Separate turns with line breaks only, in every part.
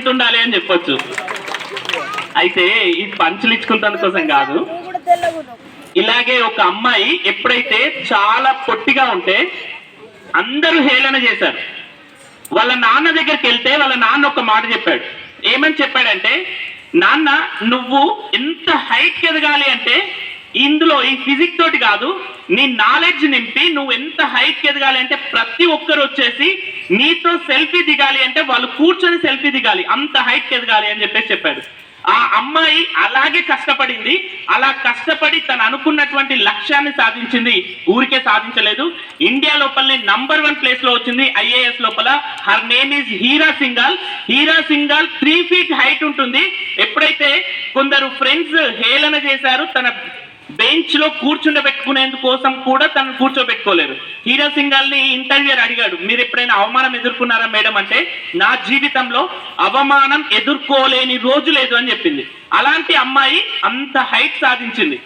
ఎంత ఉండాలి అని చెప్పొచ్చు. అయితే ఈ పంచులు ఇచ్చుకుంటాను కోసం కాదు, ఇలాగే ఒక అమ్మాయి ఎప్పుడైతే చాలా పొట్టిగా ఉంటే అందరూ హేళన చేశారు. వాళ్ళ నాన్న దగ్గరికి వెళ్తే వాళ్ళ నాన్న ఒక మాట చెప్పాడు. ఏమని చెప్పాడంటే, నాన్న నువ్వు ఎంత హైట్కి ఎదగాలి అంటే ఇందులో ఈ ఫిజిక్స్ తోటి కాదు, నీ నాలెడ్జ్ నింపి నువ్వు ఎంత హైట్కి ఎదగాలి అంటే ప్రతి ఒక్కరు వచ్చేసి నీతో సెల్ఫీ దిగాలి అంటే వాళ్ళు కూర్చొని సెల్ఫీ దిగాలి, అంత హైట్కి ఎదగాలి అని చెప్పాడు. ఆ అమ్మాయి అలాగే కష్టపడింది. అలా కష్టపడి తను అనుకున్నటువంటి లక్ష్యాన్ని సాధించింది. ఊరికే సాధించలేదు, ఇండియా లోపలనే నంబర్ 1 ప్లేస్ లో వచ్చింది ఐఏఎస్ లోపల. Her name is Heera Singhal. Heera Singhal 3 feet height ఉంటుంది. ఎప్పుడైతే కొందరు ఫ్రెండ్స్ హేళన చేశారు, తన బెంచ్ లో కూర్చుండబెట్టుకునేందుకు కోసం కూడా తను కూర్చోబెట్టుకోలేరు. హీరా సింఘాల్ ని ఇంటర్వ్యూర్ అడిగాడు, మీరు ఎప్పుడైనా అవమానం ఎదుర్కొన్నారా మేడం అంటే, నా జీవితంలో అవమానం ఎదుర్కోలేని రోజు లేదు అని చెప్పింది. అలాంటి అమ్మాయి అంత హైట్ సాధించింది.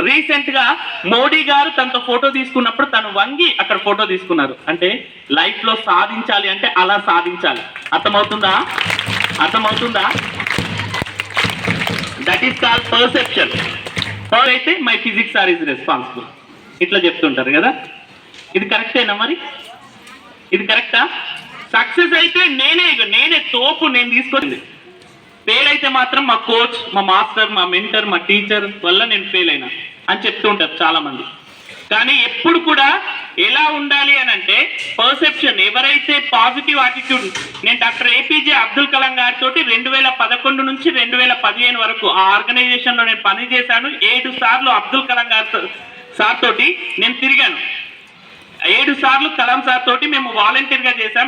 రీసెంట్ గా మోడీ గారు తనతో ఫోటో తీసుకున్నప్పుడు తను వంగి అక్కడ ఫోటో తీసుకున్నారు. అంటే లైఫ్ లో సాధించాలి అంటే అలా సాధించాలి. అర్థమవుతుందా? That is called perception. అయితే my physics are is responsible ఇట్లా చెప్తుంటారు కదా. ఇది కరెక్టేనా? మరి ఇది కరెక్టా? సక్సెస్ అయితే నేనే తోపు, నేను తీసుకొచ్చింది. ఫెయిల్ అయితే మాత్రం మా కోచ్, మా మాస్టర్, మా మెంటర్, మా టీచర్ వల్ల నేను ఫెయిల్ అయినా అని చెప్తూ ఉంటారు చాలా మంది. కానీ ఎప్పుడు కూడా ఎలా ఉండాలి అని అంటే పర్సెప్షన్. ఎవరైతే పాజిటివ్ యాటిట్యూడ్, నేను డాక్టర్ ఏపీజే అబ్దుల్ కలాం గారితో 2011 నుంచి 2015 వరకు ఆ ఆర్గనైజేషన్ లో నేను పనిచేశాను. 7 సార్లు అబ్దుల్ కలాం గారి సార్ తోటి నేను తిరిగాను. 7 సార్లు కలాం సార్ తోటి మేము వాలంటీర్ గా చేశాం.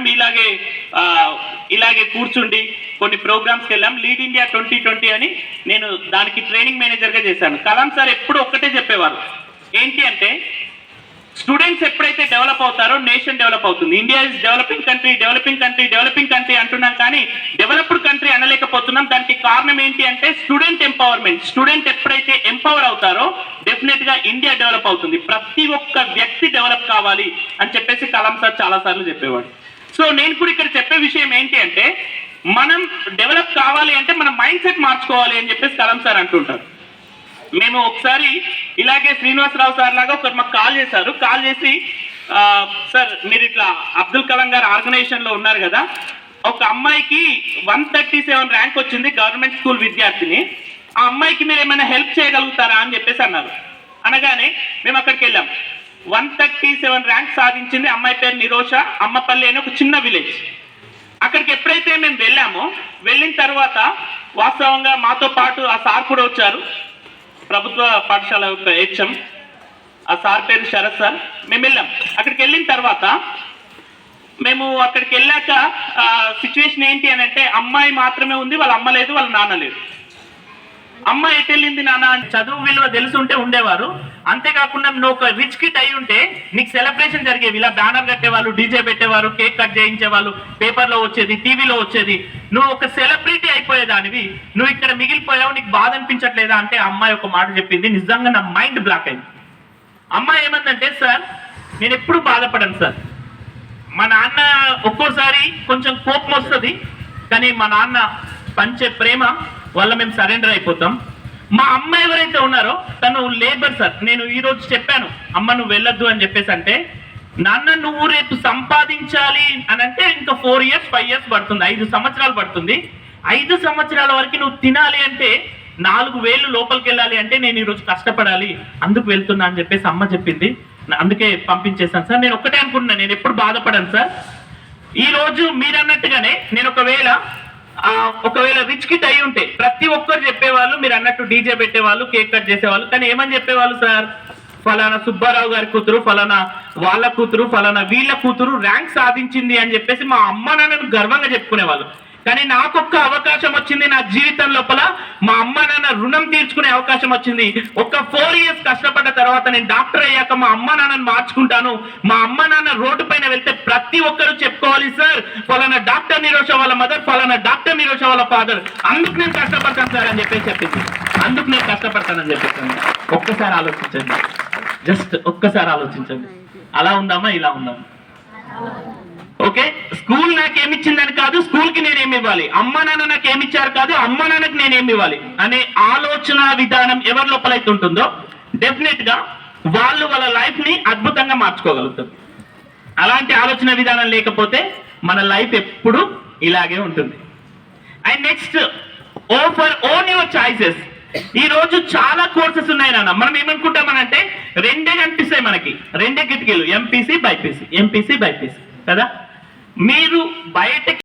ఇలాగే కూర్చుండి కొన్ని ప్రోగ్రామ్స్కి వెళ్ళాం. లీడ్ ఇండియా 2020 అని నేను దానికి ట్రైనింగ్ మేనేజర్ గా చేశాను. కలాం సార్ ఎప్పుడు ఒక్కటే చెప్పేవారు, ఏంటి అంటే స్టూడెంట్స్ ఎప్పుడైతే డెవలప్ అవుతారో నేషన్ డెవలప్ అవుతుంది. ఇండియా ఇస్ డెవలపింగ్ కంట్రీ అంటున్నాం, కానీ డెవలప్డ్ కంట్రీ అనలేకపోతున్నాం. దానికి కారణం ఏంటి అంటే స్టూడెంట్ ఎంపవర్మెంట్. స్టూడెంట్ ఎప్పుడైతే ఎంపవర్ అవుతారో డెఫినెట్ గా ఇండియా డెవలప్ అవుతుంది. ప్రతి ఒక్క వ్యక్తి డెవలప్ కావాలి అని చెప్పేసి కలాం సార్ చాలా సార్లు చెప్పేవాడు. సో నేను కూడా ఇక్కడ చెప్పే విషయం ఏంటి అంటే, మనం డెవలప్ కావాలి అంటే మన మైండ్ సెట్ మార్చుకోవాలి అని చెప్పేసి కలాం సార్ అంటుంటారు. మేము ఒకసారి ఇలాగే శ్రీనివాసరావు సార్ లాగా ఒకరు మాకు కాల్ చేశారు. కాల్ చేసి, సార్ మీరు ఇట్లా అబ్దుల్ కలాం గారు ఆర్గనైజేషన్ లో ఉన్నారు కదా, ఒక అమ్మాయికి 137 ర్యాంక్ వచ్చింది, గవర్నమెంట్ స్కూల్ విద్యార్థిని. ఆ అమ్మాయికి మీరు ఏమైనా హెల్ప్ చేయగలుగుతారా అని చెప్పేసి అన్నారు. అనగానే మేము అక్కడికి వెళ్ళాం. 137 ర్యాంక్ సాధించింది. అమ్మాయి పేరు నిరోష. అమ్మపల్లి అని ఒక చిన్న విలేజ్. అక్కడికి ఎప్పుడైతే మేము వెళ్ళామో, వెళ్ళిన తర్వాత వాస్తవంగా మాతో పాటు ఆ సార్ కూడా వచ్చారు, ప్రభుత్వ పాఠశాల యొక్క హెచ్ఎం. ఆ సార్ పేరు శరత్ సార్. మేము వెళ్ళాం. అక్కడికి వెళ్ళిన తర్వాత మేము అక్కడికి వెళ్ళాక సిచ్యువేషన్ ఏంటి అని అంటే, అమ్మాయి మాత్రమే ఉంది, వాళ్ళ అమ్మ లేదు, వాళ్ళ నాన్న లేదు. అమ్మ ఎటు వెళ్ళింది నాన్న అంటే చదువు విలువ తెలుసుంటే ఉండేవారు. అంతేకాకుండా నువ్వు ఒక రిచ్ కిట్ అయి ఉంటే నీకు సెలబ్రేషన్ జరిగేవి. ఇలా బ్యానర్ కట్టేవాళ్ళు, డీజే పెట్టేవారు, కేక్ కట్ చేయించేవాళ్ళు, పేపర్లో వచ్చేది, టీవీలో వచ్చేది. నువ్వు ఒక సెలబ్రిటీ అయిపోయేదానివి. నువ్వు ఇక్కడ మిగిలిపోయావు, నీకు బాధ అనిపించట్లేదా అంటే అమ్మాయి ఒక మాట చెప్పింది. నిజంగా నా మైండ్ బ్లాక్ అయింది. అమ్మాయి ఏమందంటే, సార్ నేను ఎప్పుడు బాధపడను సార్. మా నాన్న ఒక్కోసారి కొంచెం కోపం వస్తుంది, కానీ మా నాన్న పంచే ప్రేమ వల్ల మేము సరెండర్ అయిపోతాం. మా అమ్మ ఎవరైతే ఉన్నారో తను లేబర్ సార్. నేను ఈ రోజు చెప్పాను, అమ్మ నువ్వు వెళ్ళొద్దు అని చెప్పేసి అంటే, నాన్న నువ్వు రేపు సంపాదించాలి అని అంటే ఇంకా 4 years 5 years పడుతుంది, 5 సంవత్సరాలు పడుతుంది. 5 సంవత్సరాల వరకు నువ్వు తినాలి అంటే 4 వేలు లోపలికి వెళ్ళాలి అంటే నేను ఈరోజు కష్టపడాలి, అందుకు వెళ్తున్నా అని చెప్పేసి అమ్మ చెప్పింది. అందుకే పంపించేశాను సార్. నేను ఒక్కటే అనుకుంటున్నాను, నేను ఎప్పుడు బాధపడాను సార్. ఈ రోజు మీరు అన్నట్టుగానే నేను ఒకవేళ రిచ్ కిట్ అయి ఉంటే ప్రతి ఒక్కరు చెప్పేవాళ్ళు, మీరు అన్నట్టు డీజే పెట్టేవాళ్ళు, కేక్ కట్ చేసేవాళ్ళు. కానీ ఏమని చెప్పేవాళ్ళు సార్, ఫలానా సుబ్బారావు గారి కూతురు, ఫలానా వాళ్ళ కూతురు, ఫలానా వీళ్ళ కూతురు ర్యాంక్ సాధించింది అని చెప్పేసి మా అమ్మ నాన్నను గర్వంగా చెప్పుకునేవాళ్ళు. కానీ నాకొక్క అవకాశం వచ్చింది నా జీవితం లోపల, మా అమ్మ నాన్న రుణం తీర్చుకునే అవకాశం వచ్చింది. ఒక 4 years కష్టపడ్డ తర్వాత నేను డాక్టర్ అయ్యాక మా అమ్మ నాన్నను మార్చుకుంటాను. మా అమ్మ నాన్న రోడ్డు పైన వెళ్తే ప్రతి ఒక్కరు చెప్పుకోవాలి, సార్ ఫలానా డాక్టర్ నిరోష వాళ్ళ మదర్, ఫలానా డాక్టర్ నిరోష వాళ్ళ ఫాదర్, అందుకు నేను కష్టపడతాను సార్ అని చెప్పేసి చెప్పింది. అందుకు నేను కష్టపడతానని చెప్పేసాను. ఒక్కసారి ఆలోచించండి, జస్ట్ ఒక్కసారి ఆలోచించండి. అలా ఉందామా ఇలా ఉందామా? ఓకే, స్కూల్ నాకేమిచ్చిందని కాదు, స్కూల్కి నేనేమి ఇవ్వాలి, అమ్మ నాన్న నాకు ఏమిచ్చారు కాదు, అమ్మ నాన్నకి నేనేమి ఇవ్వాలి అనే ఆలోచన విధానం ఎవరి లోపలైతే ఉంటుందో డెఫినెట్ గా వాళ్ళు వాళ్ళ లైఫ్ ని అద్భుతంగా మార్చుకోగలుగుతారు. అలాంటి ఆలోచన విధానం లేకపోతే మన లైఫ్ ఎప్పుడు ఇలాగే ఉంటుంది. And next, own your choices. ఈ రోజు చాలా కోర్సెస్ ఉన్నాయి నాన్న. మనం ఏమనుకుంటామనంటే రెండే కనిపిస్తాయి మనకి, రెండే కిటికీలు, ఎంపీసీ బైపీసీ, ఎంపీసీ బైపీసీ కదా. మీరు బయటకి